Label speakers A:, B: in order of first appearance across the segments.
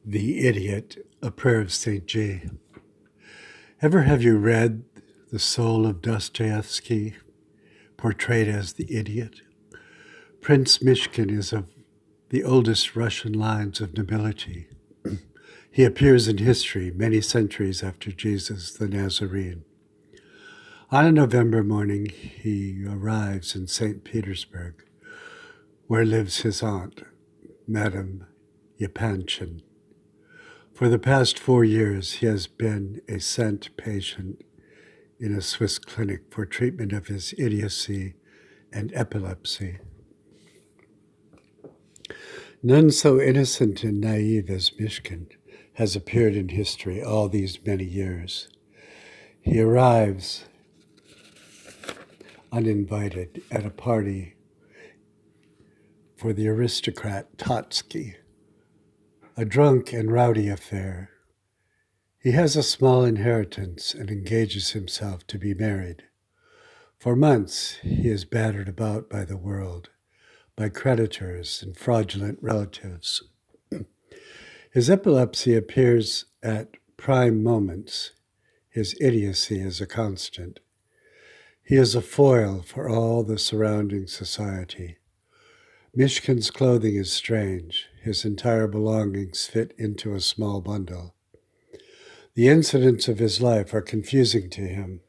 A: The Idiot, a Prayer of St. G. Ever have you read The Soul of Dostoevsky, portrayed as the idiot? Prince Mishkin is of the oldest Russian lines of nobility. He appears in history many centuries after Jesus the Nazarene. On a November morning, he arrives in St. Petersburg, where lives his aunt, Madame Yepanchin. For the past 4 years, he has been a sent patient in a Swiss clinic for treatment of his idiocy and epilepsy. None so innocent and naive as Mishkin has appeared in history all these many years. He arrives uninvited at a party for the aristocrat Totsky, a drunk and rowdy affair. He has a small inheritance and engages himself to be married. For months, he is battered about by the world, by creditors and fraudulent relatives. His epilepsy appears at prime moments. His idiocy is a constant. He is a foil for all the surrounding society. Mishkin's clothing is strange. His entire belongings fit into a small bundle. The incidents of his life are confusing to him.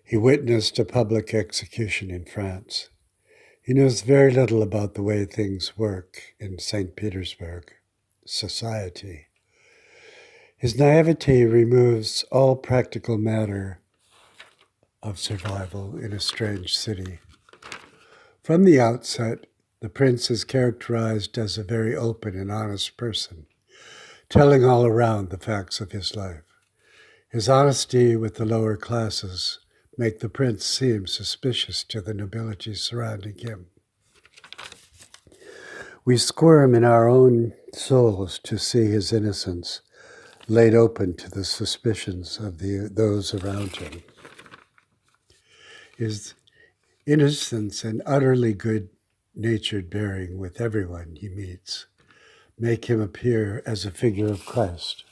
A: He witnessed a public execution in France. He knows very little about the way things work in St. Petersburg society. His naivety removes all practical matter of survival in a strange city. From the outset, the prince is characterized as a very open and honest person, telling all around the facts of his life. His honesty with the lower classes make the prince seem suspicious to the nobility surrounding him. We squirm in our own souls to see his innocence laid open to the suspicions of those around him. His innocence and utterly good-natured bearing with everyone he meets make him appear as a figure of Christ.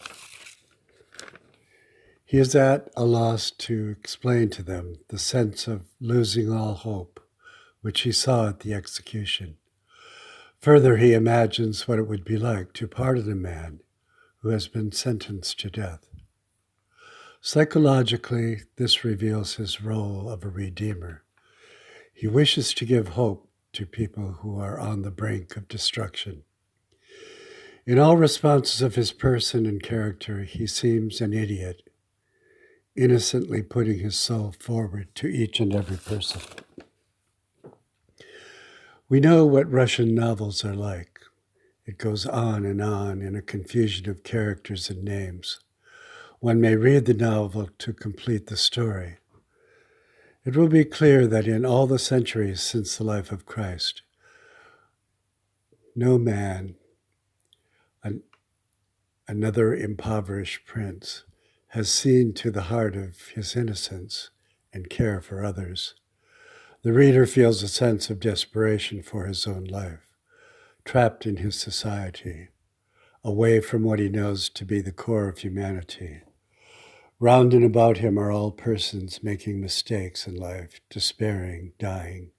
A: He is at a loss to explain to them the sense of losing all hope, which he saw at the execution. Further, he imagines what it would be like to pardon a man who has been sentenced to death. Psychologically, this reveals his role of a redeemer. He wishes to give hope to people who are on the brink of destruction. In all responses of his person and character, he seems an idiot, innocently putting his soul forward to each and every person. We know what Russian novels are like. It goes on in a confusion of characters and names. One may read the novel to complete the story. It will be clear that in all the centuries since the life of Christ, no man, another impoverished prince, has seen to the heart of his innocence and care for others. The reader feels a sense of desperation for his own life, trapped in his society, away from what he knows to be the core of humanity. Round and about him are all persons making mistakes in life, despairing, dying.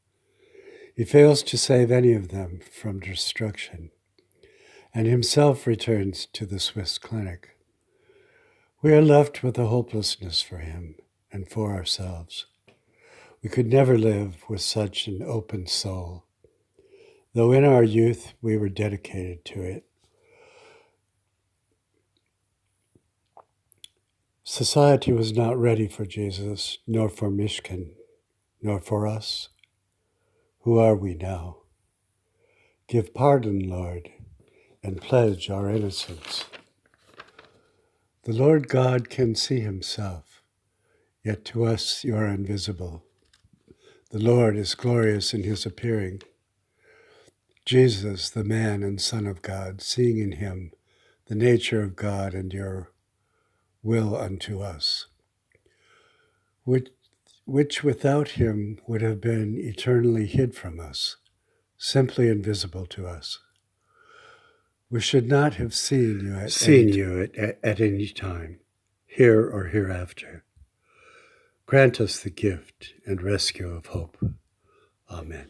A: He fails to save any of them from destruction, and himself returns to the Swiss clinic. We are left with a hopelessness for him and for ourselves. We could never live with such an open soul, though in our youth we were dedicated to it. Society was not ready for Jesus, nor for Mishkin, nor for us. Who are we now? Give pardon, Lord, and pledge our innocence. The Lord God can see himself, yet to us you are invisible. The Lord is glorious in his appearing. Jesus, the man and Son of God, seeing in him the nature of God and your will unto us, which without him would have been eternally hid from us, simply invisible to us. We should not have seen you at any time, here or hereafter. Grant us the gift and rescue of hope. Amen.